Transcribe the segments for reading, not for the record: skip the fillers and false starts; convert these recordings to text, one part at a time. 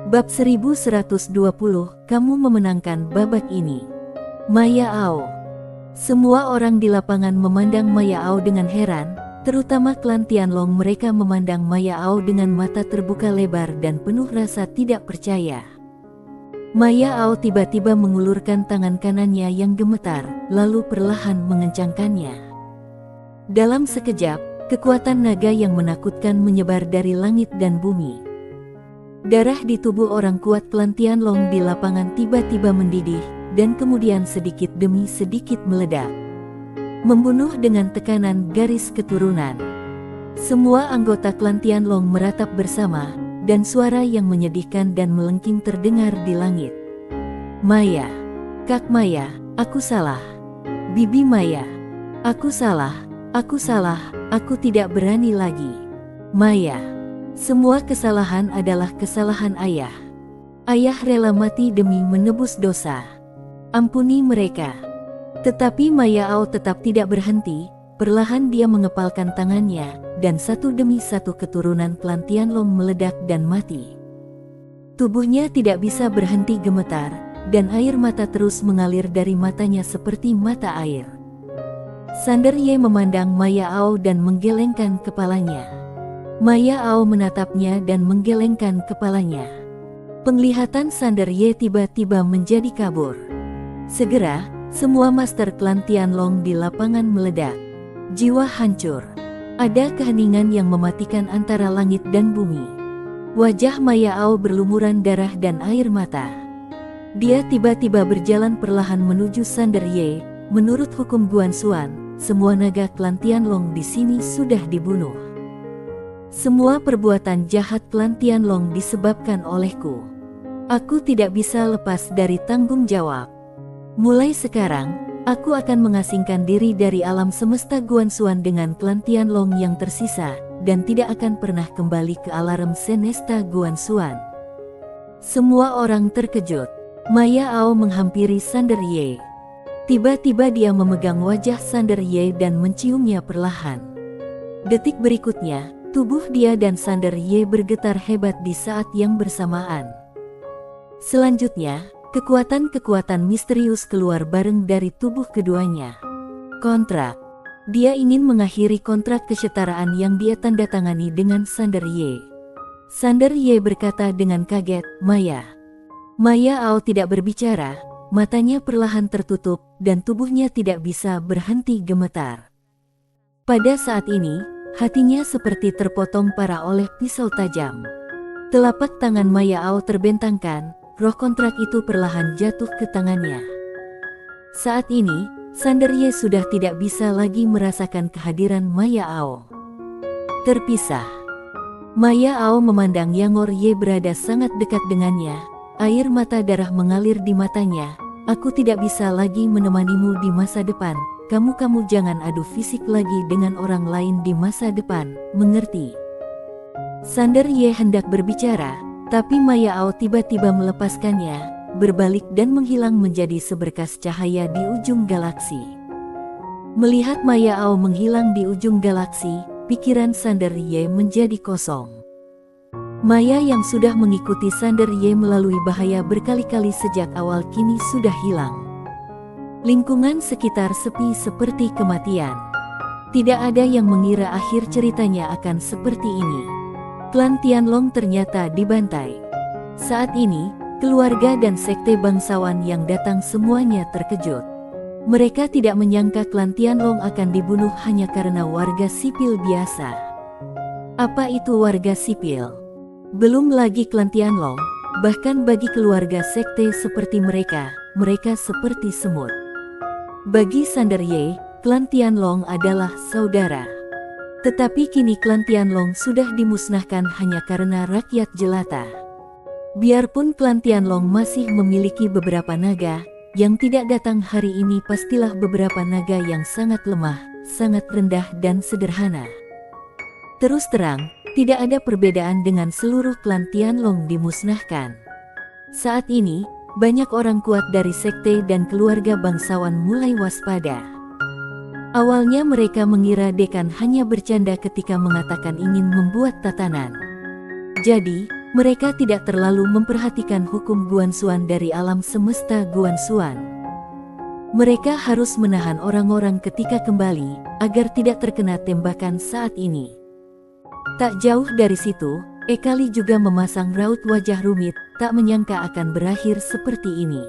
Bab 1120, kamu memenangkan babak ini. Maya Ao. Semua orang di lapangan memandang Maya Ao dengan heran, terutama klan Tianlong. Mereka memandang Maya Ao dengan mata terbuka lebar dan penuh rasa tidak percaya. Maya Ao tiba-tiba mengulurkan tangan kanannya yang gemetar, lalu perlahan mengencangkannya. Dalam sekejap, kekuatan naga yang menakutkan menyebar dari langit dan bumi. Darah di tubuh orang kuat klan Tianlong di lapangan tiba-tiba mendidih, dan kemudian sedikit demi sedikit meledak. Membunuh dengan tekanan garis keturunan. Semua anggota klan Tianlong meratap bersama, dan suara yang menyedihkan dan melengking terdengar di langit. Maya. Kak Maya, aku salah. Bibi Maya. Aku salah, aku tidak berani lagi. Maya. Semua kesalahan adalah kesalahan ayah. Ayah rela mati demi menebus dosa. Ampuni mereka. Tetapi Maya Ao tetap tidak berhenti. Perlahan dia mengepalkan tangannya, dan satu demi satu keturunan klan Tianlong meledak dan mati. Tubuhnya tidak bisa berhenti gemetar, dan air mata terus mengalir dari matanya seperti mata air. Sander Ye memandang Maya Ao dan menggelengkan kepalanya. Maya Ao menatapnya dan menggelengkan kepalanya. Penglihatan Sander Ye tiba-tiba menjadi kabur. Segera, semua master klan Tianlong di lapangan meledak. Jiwa hancur. Ada keheningan yang mematikan antara langit dan bumi. Wajah Maya Ao berlumuran darah dan air mata. Dia tiba-tiba berjalan perlahan menuju Sander Ye. Menurut hukum Guanxuan, semua naga klan Tianlong di sini sudah dibunuh. Semua perbuatan jahat klan Tianlong disebabkan olehku. Aku tidak bisa lepas dari tanggung jawab. Mulai sekarang, aku akan mengasingkan diri dari alam semesta Guanxuan dengan klan Tianlong yang tersisa, dan tidak akan pernah kembali ke alam semesta Guanxuan. Semua orang terkejut. Maya Ao menghampiri Sander Ye. Tiba-tiba dia memegang wajah Sander Ye dan menciumnya perlahan. Detik berikutnya, tubuh dia dan Sander Ye bergetar hebat di saat yang bersamaan. Selanjutnya, kekuatan-kekuatan misterius keluar bareng dari tubuh keduanya. Kontrak. Dia ingin mengakhiri kontrak kesetaraan yang dia tanda tangani dengan Sander Ye. Sander Ye berkata dengan kaget, Maya. Maya Ao tidak berbicara, matanya perlahan tertutup, dan tubuhnya tidak bisa berhenti gemetar. Pada saat ini, hatinya seperti terpotong parah oleh pisau tajam. Telapak tangan Maya Ao terbentangkan, roh kontrak itu perlahan jatuh ke tangannya. Saat ini, Sander Ye sudah tidak bisa lagi merasakan kehadiran Maya Ao. Terpisah. Maya Ao memandang Yangor Ye berada sangat dekat dengannya, air mata darah mengalir di matanya. Aku tidak bisa lagi menemanimu di masa depan. Kamu jangan adu fisik lagi dengan orang lain di masa depan, mengerti? Sander Ye hendak berbicara, tapi Maya Ao tiba-tiba melepaskannya, berbalik dan menghilang menjadi seberkas cahaya di ujung galaksi. Melihat Maya Ao menghilang di ujung galaksi, pikiran Sander Ye menjadi kosong. Maya yang sudah mengikuti Sander Ye melalui bahaya berkali-kali sejak awal kini sudah hilang. Lingkungan sekitar sepi seperti kematian. Tidak ada yang mengira akhir ceritanya akan seperti ini. Klan Tianlong ternyata dibantai. Saat ini, keluarga dan sekte bangsawan yang datang semuanya terkejut. Mereka tidak menyangka klan Tianlong akan dibunuh hanya karena warga sipil biasa. Apa itu warga sipil? Belum lagi klan Tianlong, bahkan bagi keluarga sekte seperti mereka seperti semut. Bagi Sander Ye, klan Tianlong adalah saudara. Tetapi kini klan Tianlong sudah dimusnahkan hanya karena rakyat jelata. Biarpun klan Tianlong masih memiliki beberapa naga, yang tidak datang hari ini pastilah beberapa naga yang sangat lemah, sangat rendah dan sederhana. Terus terang, tidak ada perbedaan dengan seluruh klan Tianlong dimusnahkan. Saat ini, banyak orang kuat dari sekte dan keluarga bangsawan mulai waspada. Awalnya mereka mengira dekan hanya bercanda ketika mengatakan ingin membuat tatanan. Jadi, Mereka tidak terlalu memperhatikan hukum Guanxuan dari alam semesta Guanxuan. Mereka harus menahan orang-orang ketika kembali, agar tidak terkena tembakan saat ini. Tak jauh dari situ, Ekali juga memasang raut wajah rumit, tak menyangka akan berakhir seperti ini.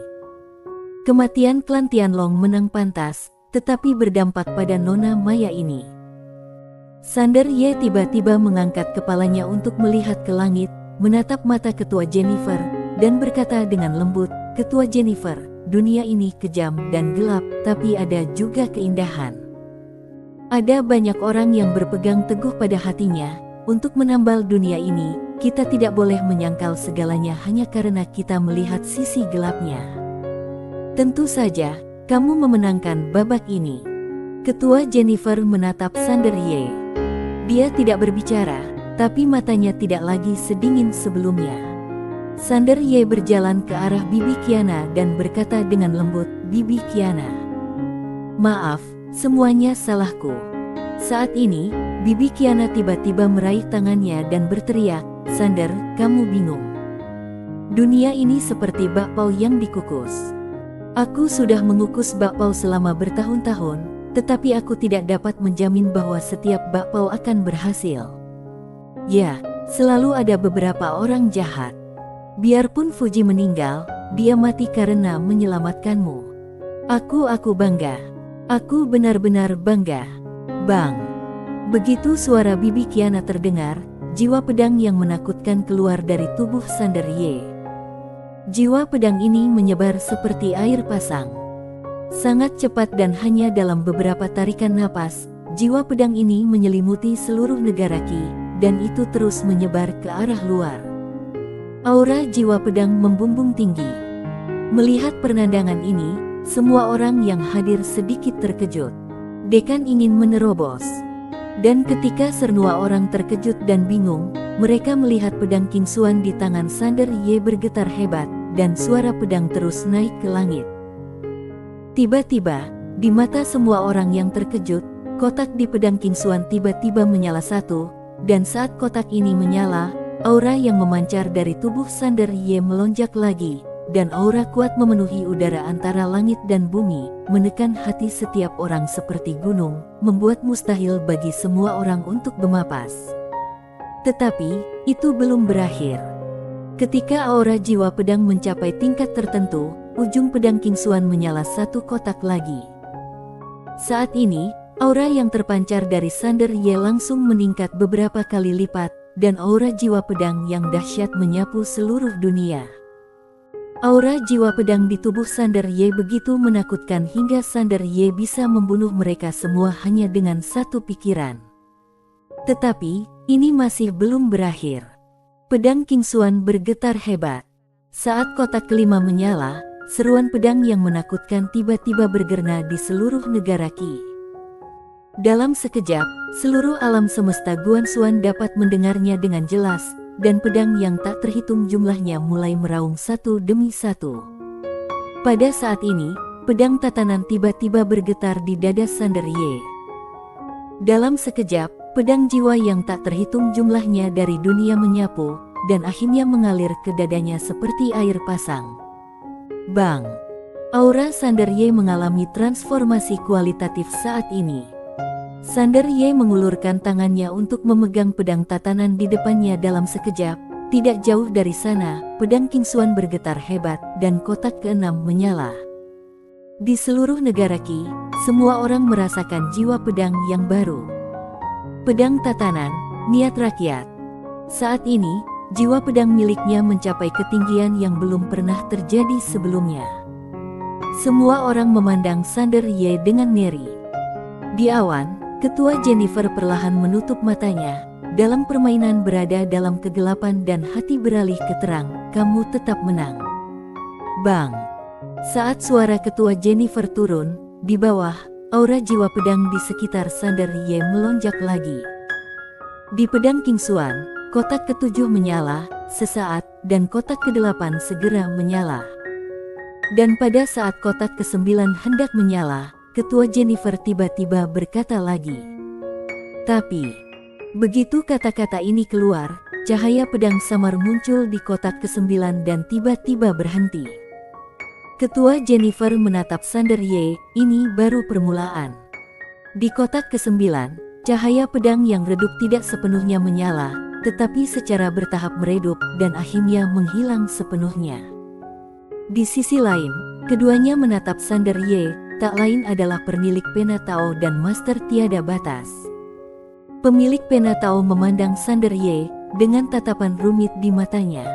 Kematian klan Tianlong menang pantas, tetapi berdampak pada Nona Maya ini. Sander Ye tiba-tiba mengangkat kepalanya untuk melihat ke langit, menatap mata Ketua Jennifer, dan berkata dengan lembut, "Ketua Jennifer, dunia ini kejam dan gelap, tapi ada juga keindahan. Ada banyak orang yang berpegang teguh pada hatinya. Untuk menambal dunia ini, kita tidak boleh menyangkal segalanya hanya karena kita melihat sisi gelapnya. Tentu saja, kamu memenangkan babak ini." Ketua Jennifer menatap Sander Ye. Dia tidak berbicara, tapi matanya tidak lagi sedingin sebelumnya. Sander Ye berjalan ke arah Bibi Qiana dan berkata dengan lembut, "Bibi Qiana, maaf, semuanya salahku." Saat ini, Bibi Qiana tiba-tiba meraih tangannya dan berteriak, "Sander, kamu bingung. Dunia ini seperti bakpao yang dikukus. Aku sudah mengukus bakpao selama bertahun-tahun, tetapi aku tidak dapat menjamin bahwa setiap bakpao akan berhasil. Ya, selalu ada beberapa orang jahat. Biarpun Fuji meninggal, dia mati karena menyelamatkanmu. Aku bangga. Aku benar-benar bangga." Bang! Begitu suara Bibi Qiana terdengar, jiwa pedang yang menakutkan keluar dari tubuh Sander Ye. Jiwa pedang ini menyebar seperti air pasang. Sangat cepat dan hanya dalam beberapa tarikan napas, jiwa pedang ini menyelimuti seluruh negara Qi. Dan itu terus menyebar ke arah luar. Aura jiwa pedang membumbung tinggi. Melihat penandangan ini, semua orang yang hadir sedikit terkejut. Dekan ingin menerobos. Dan ketika semua orang terkejut dan bingung, mereka melihat pedang Qingxuan di tangan Sander Ye bergetar hebat, dan suara pedang terus naik ke langit. Tiba-tiba, di mata semua orang yang terkejut, kotak di pedang Qingxuan tiba-tiba menyala satu. Dan saat kotak ini menyala, aura yang memancar dari tubuh Sander Ye melonjak lagi, dan aura kuat memenuhi udara antara langit dan bumi, menekan hati setiap orang seperti gunung, membuat mustahil bagi semua orang untuk bernapas. Tetapi, itu belum berakhir. Ketika aura jiwa pedang mencapai tingkat tertentu, ujung pedang Qingxuan menyala satu kotak lagi. Saat ini, aura yang terpancar dari Sander Ye langsung meningkat beberapa kali lipat, dan aura jiwa pedang yang dahsyat menyapu seluruh dunia. Aura jiwa pedang di tubuh Sander Ye begitu menakutkan hingga Sander Ye bisa membunuh mereka semua hanya dengan satu pikiran. Tetapi, ini masih belum berakhir. Pedang Qingxuan bergetar hebat. Saat kotak kelima menyala, seruan pedang yang menakutkan tiba-tiba bergema di seluruh negara Qi. Dalam sekejap, seluruh alam semesta Guanxuan dapat mendengarnya dengan jelas, dan pedang yang tak terhitung jumlahnya mulai meraung satu demi satu. Pada saat ini, pedang tatanan tiba-tiba bergetar di dada Sander Ye. Dalam sekejap, pedang jiwa yang tak terhitung jumlahnya dari dunia menyapu, dan akhirnya mengalir ke dadanya seperti air pasang. Bang! Aura Sander Ye mengalami transformasi kualitatif saat ini. Sander Ye mengulurkan tangannya untuk memegang pedang tatanan di depannya dalam sekejap. Tidak jauh dari sana, pedang Qingxuan bergetar hebat, dan kotak keenam menyala. Di seluruh negara Qi, semua orang merasakan jiwa pedang yang baru. Pedang tatanan, niat rakyat. Saat ini, jiwa pedang miliknya mencapai ketinggian yang belum pernah terjadi sebelumnya. Semua orang memandang Sander Ye dengan ngeri. Di awan, Ketua Jennifer perlahan menutup matanya. Dalam permainan berada dalam kegelapan dan hati beralih ke terang, kamu tetap menang. Bang! Saat suara Ketua Jennifer turun, di bawah, aura jiwa pedang di sekitar Sander Ye melonjak lagi. Di pedang Qingxuan, kotak ketujuh menyala, sesaat, dan kotak kedelapan segera menyala. Dan pada saat kotak kesembilan hendak menyala, Ketua Jennifer tiba-tiba berkata lagi. Tapi, Begitu kata-kata ini keluar, cahaya pedang samar muncul di kotak ke-9 dan tiba-tiba berhenti. Ketua Jennifer menatap Sander Ye, ini baru permulaan. Di kotak ke-9, cahaya pedang yang redup tidak sepenuhnya menyala, tetapi secara bertahap meredup dan akhirnya menghilang sepenuhnya. Di sisi lain, keduanya menatap Sander Ye, tak lain adalah penilik pena Tao dan Master Tiada Batas. Pemilik pena Tao memandang Sander Ye dengan tatapan rumit di matanya.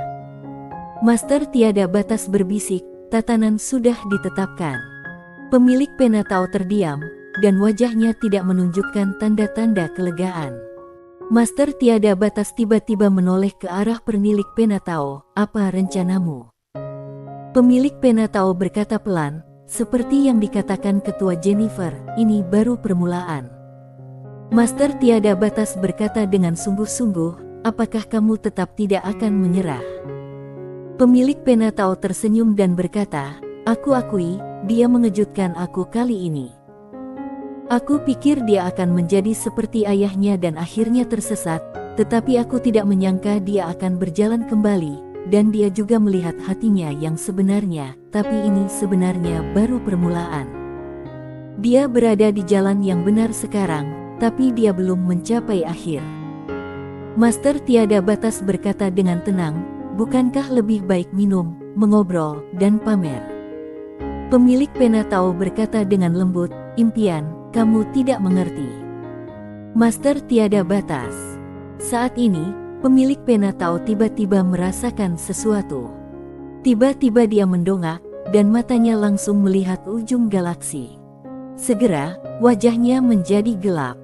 Master Tiada Batas berbisik, tatanan sudah ditetapkan. Pemilik pena Tao terdiam, dan wajahnya tidak menunjukkan tanda-tanda kelegaan. Master Tiada Batas tiba-tiba menoleh ke arah penilik pena Tao, apa rencanamu? Pemilik pena Tao berkata pelan, seperti yang dikatakan Ketua Jennifer, ini baru permulaan. Master Tiada Batas berkata dengan sungguh-sungguh, apakah kamu tetap tidak akan menyerah? Pemilik pena Tao tersenyum dan berkata, aku akui, dia mengejutkan aku kali ini. Aku pikir dia akan menjadi seperti ayahnya dan akhirnya tersesat, tetapi aku tidak menyangka dia akan berjalan kembali, dan dia juga melihat hatinya yang sebenarnya, tapi ini sebenarnya baru permulaan. Dia berada di jalan yang benar sekarang, tapi dia belum mencapai akhir. Master Tiada Batas berkata dengan tenang, bukankah lebih baik minum, mengobrol, dan pamer? Pemilik pena Tao berkata dengan lembut, impian, kamu tidak mengerti. Master Tiada Batas. Saat ini, pemilik pena Tao tiba-tiba merasakan sesuatu. Tiba-tiba dia mendongak, dan matanya langsung melihat ujung galaksi. Segera, wajahnya menjadi gelap.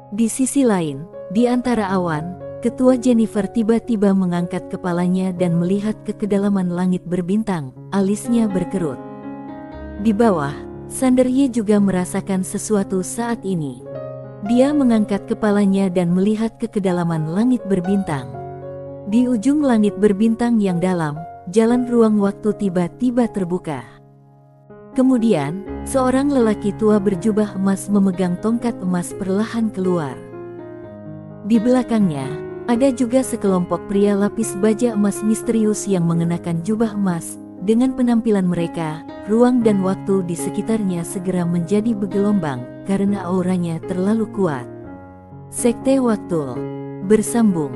Di sisi lain, di antara awan, Ketua Jennifer tiba-tiba mengangkat kepalanya dan melihat ke kedalaman langit berbintang, alisnya berkerut. Di bawah, Sander Ye juga merasakan sesuatu saat ini. Dia mengangkat kepalanya dan melihat ke kedalaman langit berbintang. Di ujung langit berbintang yang dalam, jalan ruang waktu tiba-tiba terbuka. Kemudian, seorang lelaki tua berjubah emas memegang tongkat emas perlahan keluar. Di belakangnya, ada juga sekelompok pria lapis baja emas misterius yang mengenakan jubah emas. Dengan penampilan mereka, ruang dan waktu di sekitarnya segera menjadi bergelombang karena auranya terlalu kuat. Sekte Waktu bersambung.